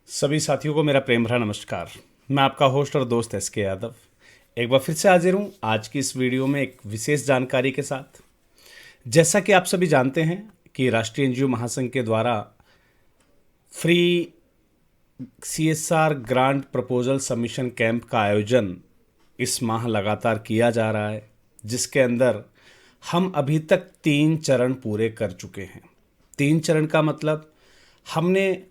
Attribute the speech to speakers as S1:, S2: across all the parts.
S1: सभी साथियों को मेरा प्रेम भरा नमस्कार। मैं आपका होस्ट और दोस्त एस के यादव एक बार फिर से हाजिर हूँ आज की इस वीडियो में एक विशेष जानकारी के साथ। जैसा कि आप सभी जानते हैं कि राष्ट्रीय एनजीओ महासंघ के द्वारा free CSR grant proposal submission camp का आयोजन इस माह लगातार किया जा रहा है, जिसके अंदर हम अभी तक 3 चरण पूरे कर चुके हैं। 3 चरण का मतलब हमने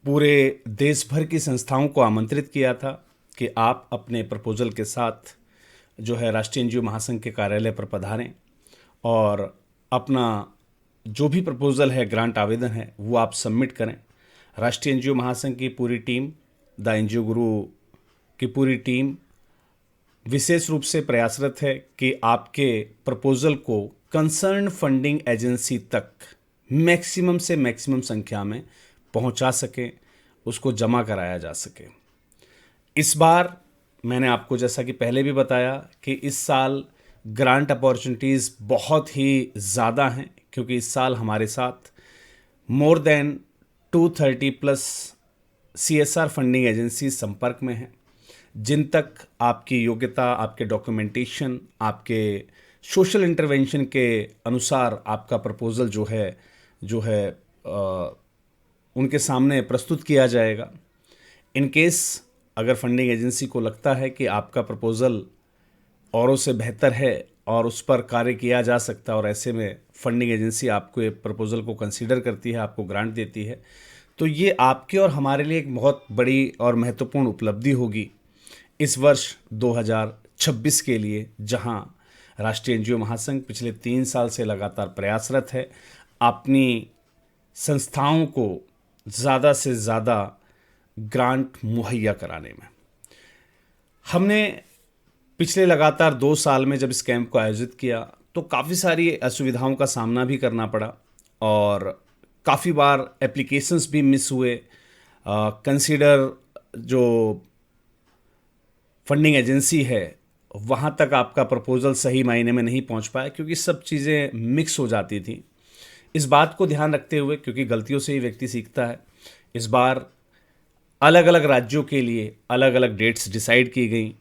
S1: पूरे देश भर की संस्थाओं को आमंत्रित किया था कि आप अपने प्रपोजल के साथ जो है राष्ट्रीय एनजीओ महासंघ के कार्यालय पर पधारें और अपना जो भी प्रपोजल है, ग्रांट आवेदन है, वो आप सबमिट करें। राष्ट्रीय एनजीओ महासंघ की पूरी टीम, द एनजीओ गुरु की पूरी टीम विशेष रूप से प्रयासरत है कि आपके प्रपोजल को कंसर्न फंडिंग एजेंसी तक मैक्सिमम से मैक्सिमम संख्या में पहुंचा सके, उसको जमा कराया जा सके। इस बार मैंने आपको जैसा कि पहले भी बताया कि इस साल ग्रांट अपॉर्चुनिटीज़ बहुत ही ज़्यादा हैं, क्योंकि इस साल हमारे साथ more than 230 plus CSR funding agency संपर्क में हैं, जिन तक आपकी योग्यता, आपके डॉक्यूमेंटेशन, आपके सोशल इंटरवेंशन के अनुसार आपका प्रपोजल जो है उनके सामने प्रस्तुत किया जाएगा। इन केस अगर फंडिंग एजेंसी को लगता है कि आपका प्रपोजल औरों से बेहतर है और उस पर कार्य किया जा सकता है और ऐसे में फंडिंग एजेंसी आपको ये प्रपोजल को कंसीडर करती है, आपको ग्रांट देती है, तो ये आपके और हमारे लिए एक बहुत बड़ी और महत्वपूर्ण उपलब्धि होगी इस वर्ष 2026 के लिए, जहां राष्ट्रीय एनजीओ महासंघ पिछले 3 साल से लगातार प्रयासरत है अपनी संस्थाओं को ज़्यादा से ज़्यादा ग्रांट मुहैया कराने में। हमने पिछले लगातार 2 साल में जब इस कैंप को आयोजित किया तो काफ़ी सारी असुविधाओं का सामना भी करना पड़ा और काफ़ी बार एप्लीकेशंस भी मिस हुए। कंसीडर जो फंडिंग एजेंसी है वहाँ तक आपका प्रपोजल सही मायने में नहीं पहुँच पाया, क्योंकि सब चीज़ें मिक्स हो जाती थी। इस बात को ध्यान रखते हुए, क्योंकि गलतियों से ही व्यक्ति सीखता है, इस बार अलग अलग राज्यों के लिए अलग अलग डेट्स डिसाइड की गई।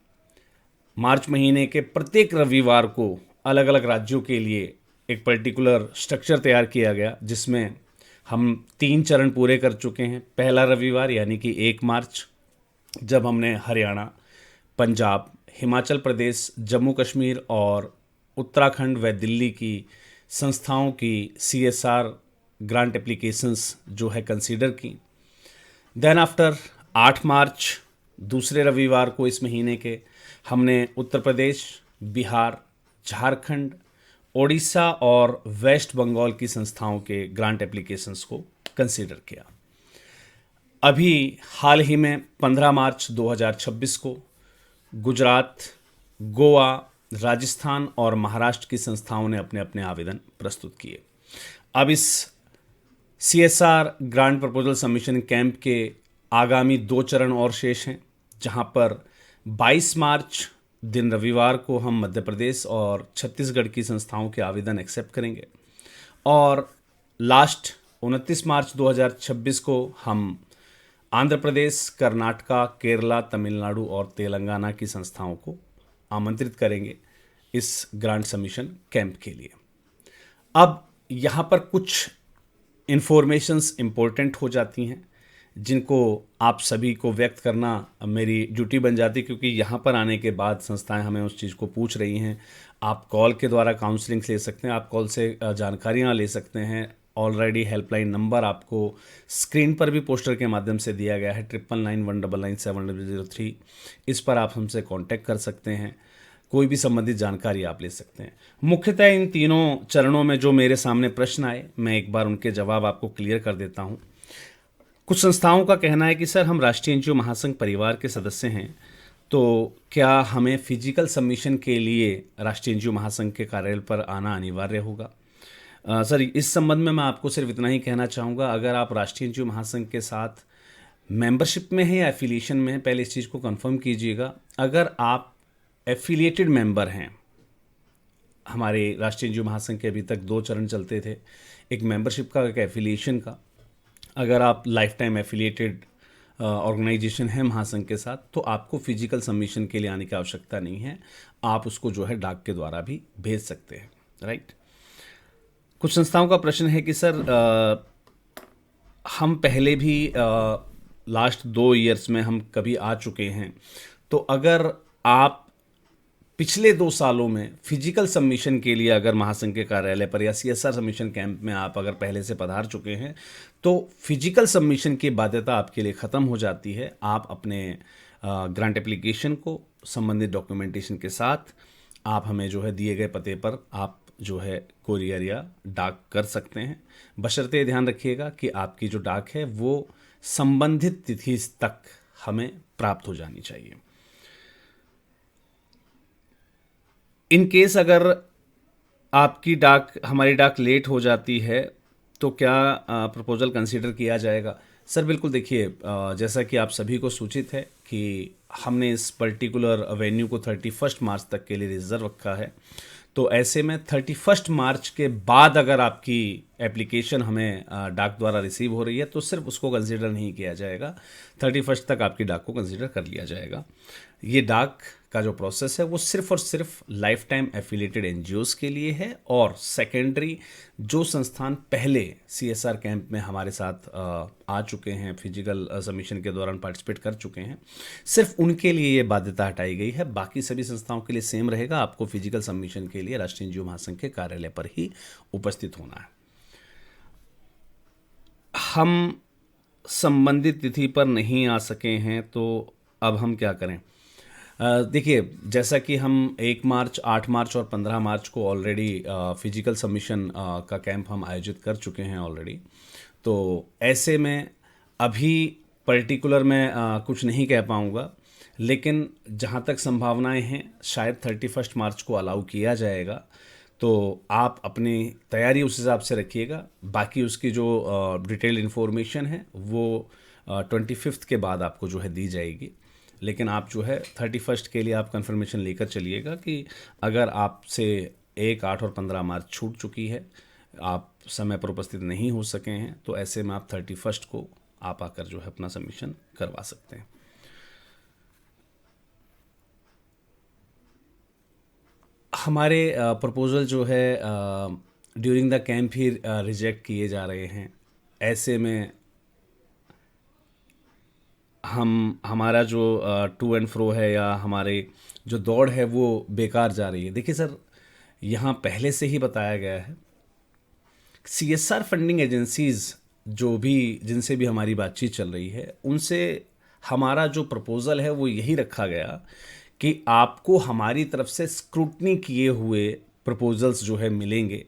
S1: मार्च महीने के प्रत्येक रविवार को अलग अलग राज्यों के लिए एक पर्टिकुलर स्ट्रक्चर तैयार किया गया, जिसमें हम 3 चरण पूरे कर चुके हैं। पहला रविवार यानी कि 1 मार्च, जब हमने हरियाणा, पंजाब, हिमाचल प्रदेश, जम्मू कश्मीर और उत्तराखंड व दिल्ली की संस्थाओं की सीएसआर ग्रांट एप्लीकेशंस जो है कंसीडर की। देन आफ्टर 8 मार्च, दूसरे रविवार को इस महीने के, हमने उत्तर प्रदेश, बिहार, झारखंड, ओडिशा और वेस्ट बंगाल की संस्थाओं के ग्रांट एप्लीकेशंस को कंसीडर किया। अभी हाल ही में 15 मार्च 2026 को गुजरात, गोवा, राजस्थान और महाराष्ट्र की संस्थाओं ने अपने अपने आवेदन प्रस्तुत किए। अब इस CSR grant proposal submission camp के आगामी 2 चरण और शेष हैं, जहां पर 22 मार्च दिन रविवार को हम मध्य प्रदेश और छत्तीसगढ़ की संस्थाओं के आवेदन एक्सेप्ट करेंगे और लास्ट 29 मार्च 2026 को हम आंध्र प्रदेश, कर्नाटका, केरला, तमिलनाडु और तेलंगाना की संस्थाओं को आमंत्रित करेंगे इस ग्रांट सबमिशन कैंप के लिए। अब यहाँ पर कुछ इन्फॉर्मेशंस इम्पोर्टेंट हो जाती हैं, जिनको आप सभी को व्यक्त करना मेरी ड्यूटी बन जाती, क्योंकि यहाँ पर आने के बाद संस्थाएं हमें उस चीज़ को पूछ रही हैं। आप कॉल के द्वारा काउंसलिंग ले सकते हैं, आप कॉल से जानकारियाँ ले सकते हैं। ऑलरेडी हेल्पलाइन नंबर आपको स्क्रीन पर भी पोस्टर के माध्यम से दिया गया है, 9919970003। इस पर आप हमसे कांटेक्ट कर सकते हैं, कोई भी संबंधित जानकारी आप ले सकते हैं। मुख्यतः इन 3 चरणों में जो मेरे सामने प्रश्न आए, मैं एक बार उनके जवाब आपको क्लियर कर देता हूं। कुछ संस्थाओं का कहना है कि सर, हम राष्ट्रीय एनजीओ महासंघ परिवार के सदस्य हैं, तो क्या हमें फिजिकल सबमिशन के लिए राष्ट्रीय एनजीओ महासंघ के कार्यालय पर आना अनिवार्य होगा? सर, इस संबंध में मैं आपको सिर्फ इतना ही कहना चाहूँगा, अगर आप राष्ट्रीय एनजीओ महासंघ के साथ मेंबरशिप में हैं या एफिलिएशन में हैं, पहले इस चीज़ को कंफर्म कीजिएगा। अगर आप एफिलिएटेड मेंबर हैं, हमारे राष्ट्रीय एनजीओ महासंघ के अभी तक 2 चरण चलते थे, एक मेंबरशिप का, एक एफिलिएशन का। अगर आप लाइफ टाइम एफिलिएटेड ऑर्गेनाइजेशन है महासंघ के साथ, तो आपको फिजिकल सबमिशन के लिए आने की आवश्यकता नहीं है। आप उसको जो है डाक के द्वारा भी भेज सकते हैं, राइट। कुछ संस्थाओं का प्रश्न है कि सर हम पहले भी लास्ट 2 ईयर्स में हम कभी आ चुके हैं, तो अगर आप पिछले 2 सालों में फिजिकल सबमिशन के लिए अगर महासंघ के कार्यालय पर या सीएसआर सबमिशन कैंप में आप अगर पहले से पधार चुके हैं, तो फिजिकल सबमिशन की बाध्यता आपके लिए ख़त्म हो जाती है। आप अपने ग्रांट एप्लीकेशन को संबंधित डॉक्यूमेंटेशन के साथ आप हमें जो है दिए गए पते पर आप जो है कोरियर या डाक कर सकते हैं। बशर्ते ये ध्यान रखिएगा कि आपकी जो डाक है वो संबंधित तिथि तक हमें प्राप्त हो जानी चाहिए। इन केस अगर आपकी डाक हमारी डाक लेट हो जाती है तो क्या प्रपोज़ल कंसीडर किया जाएगा? सर बिल्कुल, देखिए जैसा कि आप सभी को सूचित है कि हमने इस पर्टिकुलर वेन्यू को 31 मार्च तक के लिए रिजर्व रखा है। तो ऐसे में 31 मार्च के बाद अगर आपकी एप्लीकेशन हमें डाक द्वारा रिसीव हो रही है तो सिर्फ उसको कंसीडर नहीं किया जाएगा, 31 तक आपकी डाक को कंसीडर कर लिया जाएगा। ये डाक का जो प्रोसेस है वो सिर्फ और सिर्फ लाइफ टाइम एफिलिएटेड एनजीओज़ के लिए है, और सेकेंडरी जो संस्थान पहले सीएसआर कैंप में हमारे साथ आ चुके हैं, फिजिकल सबमिशन के दौरान पार्टिसिपेट कर चुके हैं, सिर्फ उनके लिए ये बाध्यता हटाई गई है। बाकी सभी संस्थाओं के लिए सेम रहेगा, आपको फिजिकल सबमिशन के लिए राष्ट्रीय एनजीओ महासंघ के कार्यालय पर ही उपस्थित होना है। हम संबंधित तिथि पर नहीं आ सके हैं तो अब हम क्या करें? देखिए, जैसा कि हम 1 मार्च, 8 मार्च और 15 मार्च को ऑलरेडी फिजिकल सबमिशन का कैंप हम आयोजित कर चुके हैं ऑलरेडी। तो ऐसे में अभी पर्टिकुलर मैं कुछ नहीं कह पाऊँगा, लेकिन जहाँ तक संभावनाएं हैं शायद 31 मार्च को अलाउ किया जाएगा। तो आप अपनी तैयारी उस हिसाब से रखिएगा। बाकी उसकी जो डिटेल इन्फॉर्मेशन है वो 25 के बाद आपको जो है दी जाएगी, लेकिन आप जो है 31 के लिए आप कंफर्मेशन लेकर चलिएगा कि अगर आपसे 1, 8 और 15 मार्च छूट चुकी है, आप समय पर उपस्थित नहीं हो सके हैं, तो ऐसे में आप 31 को आप आकर जो है अपना सबमिशन करवा सकते हैं। हमारे प्रपोज़ल जो है during the camp he reject किए जा रहे हैं। ऐसे में हमारा जो टू एंड फ्रो है या हमारे जो दौड़ है वो बेकार जा रही है। देखिए सर, यहाँ पहले से ही बताया गया है, सीएसआर फंडिंग एजेंसीज़ जो भी जिनसे भी हमारी बातचीत चल रही है, उनसे हमारा जो प्रपोज़ल है वो यही रखा गया कि आपको हमारी तरफ से स्क्रूटनी किए हुए प्रपोज़ल्स जो है मिलेंगे,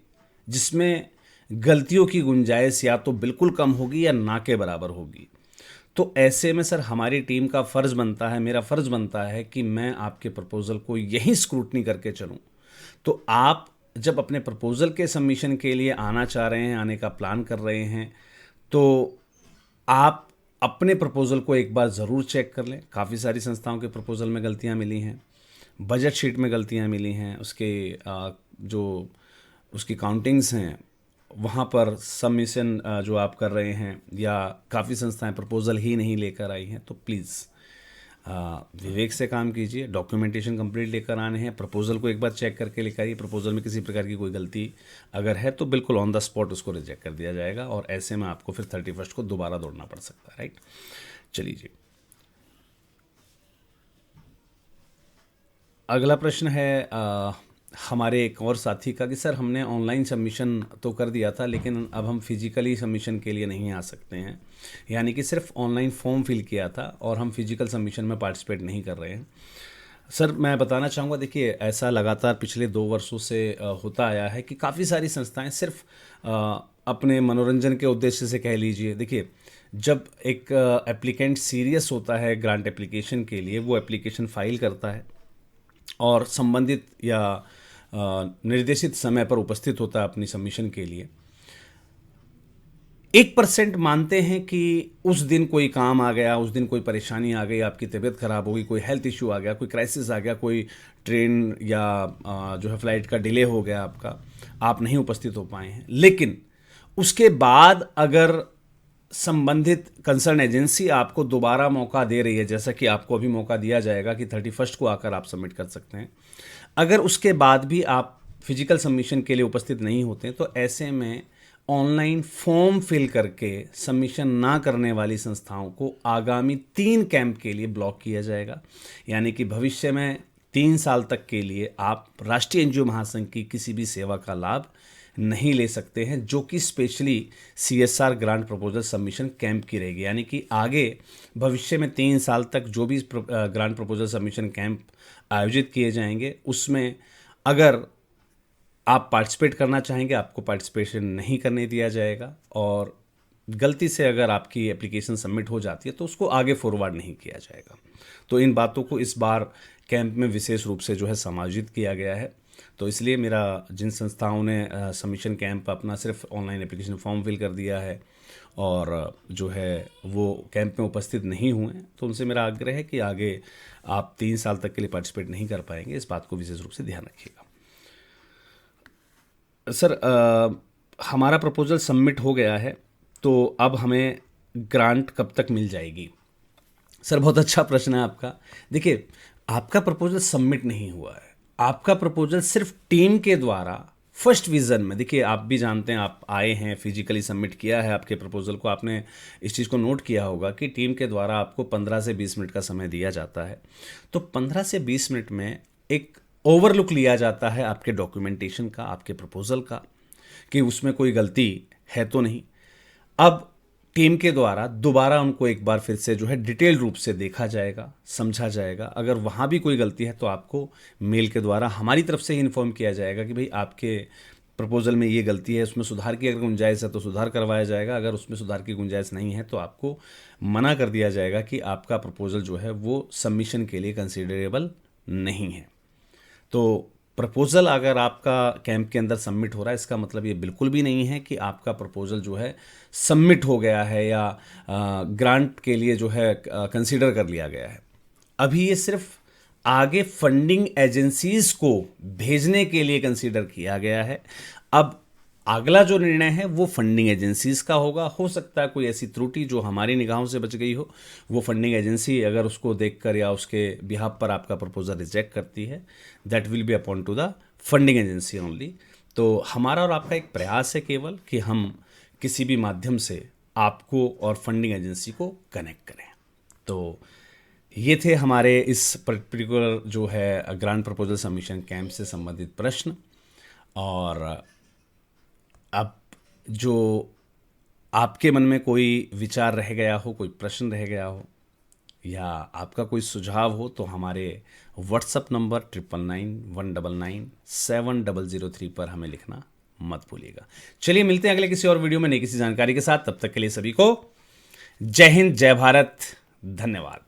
S1: जिसमें गलतियों की गुंजाइश या तो बिल्कुल कम होगी या ना के बराबर होगी। तो ऐसे में सर हमारी टीम का फ़र्ज़ बनता है, मेरा फ़र्ज़ बनता है कि मैं आपके प्रपोज़ल को यही स्क्रूटनी करके चलूँ। तो आप जब अपने प्रपोज़ल के सबमिशन के लिए आना चाह रहे हैं, आने का प्लान कर रहे हैं, तो आप अपने प्रपोज़ल को एक बार ज़रूर चेक कर लें। काफ़ी सारी संस्थाओं के प्रपोज़ल में गलतियाँ मिली हैं, बजट शीट में गलतियाँ मिली हैं, उसके जो उसकी काउंटिंग्स हैं वहाँ पर सबमिशन जो आप कर रहे हैं, या काफ़ी संस्थाएं प्रपोज़ल ही नहीं लेकर आई हैं, तो प्लीज़ विवेक से काम कीजिए। डॉक्यूमेंटेशन कंप्लीट लेकर आने हैं, प्रपोज़ल को एक बार चेक करके लेकर आइए। प्रपोज़ल में किसी प्रकार की कोई गलती अगर है तो बिल्कुल ऑन द स्पॉट उसको रिजेक्ट कर दिया जाएगा, और ऐसे में आपको फिर 31 को दोबारा दौड़ना पड़ सकता है, राइट। चलिए जी, अगला प्रश्न है हमारे एक और साथी का कि सर हमने ऑनलाइन सबमिशन तो कर दिया था, लेकिन अब हम फिजिकली सबमिशन के लिए नहीं आ सकते हैं, यानी कि सिर्फ ऑनलाइन फॉर्म फिल किया था और हम फिजिकल सबमिशन में पार्टिसिपेट नहीं कर रहे हैं। सर मैं बताना चाहूँगा, देखिए ऐसा लगातार पिछले 2 वर्षों से होता आया है कि काफ़ी सारी संस्थाएं सिर्फ अपने मनोरंजन के उद्देश्य से कह लीजिए। देखिए, जब एक एप्लीकेंट सीरियस होता है ग्रांट एप्लीकेशन के लिए, वो एप्लीकेशन फाइल करता है और संबंधित या निर्देशित समय पर उपस्थित होता है अपनी सबमिशन के लिए, 1% मानते हैं कि उस दिन कोई काम आ गया, उस दिन कोई परेशानी आ गई, आपकी तबीयत खराब हो गई, कोई हेल्थ इश्यू आ गया, कोई क्राइसिस आ गया, कोई ट्रेन या जो है फ्लाइट का डिले हो गया आपका, आप नहीं उपस्थित हो पाए हैं। लेकिन उसके बाद अगर संबंधित कंसर्न एजेंसी आपको दोबारा मौका दे रही है, जैसा कि आपको अभी मौका दिया जाएगा कि 31 को आकर आप सबमिट कर सकते हैं, अगर उसके बाद भी आप फिजिकल सबमिशन के लिए उपस्थित नहीं होते तो ऐसे में ऑनलाइन फॉर्म फिल करके सबमिशन ना करने वाली संस्थाओं को आगामी 3 कैंप के लिए ब्लॉक किया जाएगा। यानी कि भविष्य में 3 साल तक के लिए आप राष्ट्रीय एनजीओ महासंघ की किसी भी सेवा का लाभ नहीं ले सकते हैं, जो कि specially CSR grant proposal submission camp की रहेगी। यानी कि आगे भविष्य में 3 साल तक जो भी ग्रांट प्रपोजल सबमिशन कैंप आयोजित किए जाएंगे, उसमें अगर आप पार्टिसिपेट करना चाहेंगे, आपको पार्टिसिपेशन नहीं करने दिया जाएगा, और गलती से अगर आपकी एप्लीकेशन सबमिट हो जाती है तो उसको आगे फॉरवर्ड नहीं किया जाएगा। तो इन बातों को इस बार कैंप में विशेष रूप से जो है समायोजित किया गया है। तो इसलिए मेरा जिन संस्थाओं ने सबमिशन कैंप अपना सिर्फ ऑनलाइन एप्लीकेशन फॉर्म फिल कर दिया है और जो है वो कैंप में उपस्थित नहीं हुए हैं, तो उनसे मेरा आग्रह है कि आगे आप 3 साल तक के लिए पार्टिसिपेट नहीं कर पाएंगे, इस बात को विशेष रूप से ध्यान रखिएगा। सर, हमारा प्रपोजल सबमिट हो गया है, तो अब हमें ग्रांट कब तक मिल जाएगी? सर, बहुत अच्छा प्रश्न है आपका। देखिए, आपका प्रपोजल सबमिट नहीं हुआ है, आपका प्रपोजल सिर्फ टीम के द्वारा फर्स्ट विज़न में, देखिए आप भी जानते हैं, आप आए हैं, फिजिकली सबमिट किया है आपके प्रपोजल को, आपने इस चीज़ को नोट किया होगा कि टीम के द्वारा आपको 15 से 20 मिनट का समय दिया जाता है। तो 15 से 20 मिनट में एक ओवरलुक लिया जाता है आपके डॉक्यूमेंटेशन का, आपके प्रपोजल का, कि उसमें कोई गलती है तो नहीं। अब टीम के द्वारा दोबारा उनको एक बार फिर से जो है डिटेल रूप से देखा जाएगा, समझा जाएगा। अगर वहाँ भी कोई गलती है तो आपको मेल के द्वारा हमारी तरफ से ही इन्फॉर्म किया जाएगा कि भाई आपके प्रपोजल में ये गलती है, उसमें सुधार की अगर गुंजाइश है तो सुधार करवाया जाएगा, अगर उसमें सुधार की गुंजाइश नहीं है तो आपको मना कर दिया जाएगा कि आपका प्रपोजल जो है वो सबमिशन के लिए कंसिडरेबल नहीं है। तो प्रपोजल अगर आपका कैंप के अंदर सबमिट हो रहा है, इसका मतलब ये बिल्कुल भी नहीं है कि आपका प्रपोजल जो है सबमिट हो गया है या ग्रांट के लिए जो है कंसीडर कर लिया गया है। अभी ये सिर्फ आगे फंडिंग एजेंसीज को भेजने के लिए कंसीडर किया गया है। अब अगला जो निर्णय है वो फंडिंग एजेंसीज का होगा। हो सकता है कोई ऐसी त्रुटि जो हमारी निगाहों से बच गई हो, वो फंडिंग एजेंसी अगर उसको देखकर या उसके बिहाफ पर आपका प्रपोजल रिजेक्ट करती है, that will be upon two the funding agency only. तो हमारा और आपका एक प्रयास है केवल कि हम किसी भी माध्यम से आपको और फंडिंग एजेंसी को कनेक्ट करें। तो ये थे हमारे इस पर्टिकुलर जो है ग्रांट प्रपोजल सबमिशन कैंप से संबंधित प्रश्न। और अब जो आपके मन में कोई विचार रह गया हो, कोई प्रश्न रह गया हो या आपका कोई सुझाव हो, तो हमारे व्हाट्सएप नंबर 9991997003 पर हमें लिखना मत भूलिएगा। चलिए मिलते हैं अगले किसी और वीडियो में नई किसी जानकारी के साथ। तब तक के लिए सभी को जय हिंद, जय भारत, धन्यवाद।